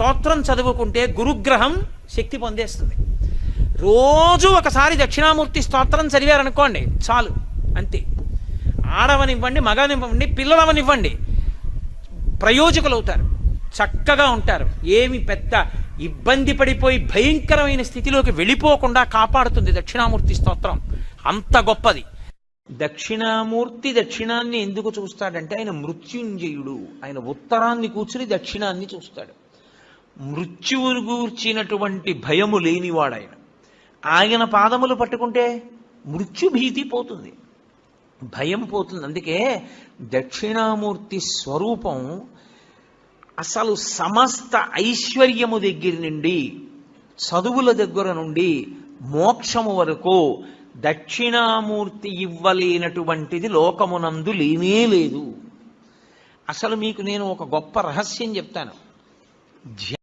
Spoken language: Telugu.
స్తోత్రం చదువుకుంటే గురుగ్రహం శక్తి పొందేస్తుంది. రోజు ఒకసారి దక్షిణామూర్తి స్తోత్రం చదివారనుకోండి చాలు, అంతే. ఆడవనివ్వండి, మగనివ్వండి, పిల్లలవనివ్వండి, ప్రయోజకులు అవుతారు, చక్కగా ఉంటారు. ఏమి పెద్ద ఇబ్బంది పడిపోయి భయంకరమైన స్థితిలోకి వెళ్ళిపోకుండా కాపాడుతుంది దక్షిణామూర్తి స్తోత్రం. అంత గొప్పది. దక్షిణామూర్తి దక్షిణాన్ని ఎందుకు చూస్తాడంటే ఆయన మృత్యుంజయుడు. ఆయన ఉత్తరాన్ని కూర్చుని దక్షిణాన్ని చూస్తాడు. మృత్యువును గూర్చినటువంటి భయము లేనివాడు ఆయన. ఆయన పాదములు పట్టుకుంటే మృత్యుభీతి పోతుంది, భయం పోతుంది. అందుకే దక్షిణామూర్తి స్వరూపం అసలు సమస్త ఐశ్వర్యము దగ్గర నుండి, చదువుల దగ్గర నుండి, మోక్షము వరకు దక్షిణామూర్తి ఇవ్వలేనటువంటిది లోకమునందు లేనే లేదు. అసలు మీకు నేను ఒక గొప్ప రహస్యం చెప్తాను.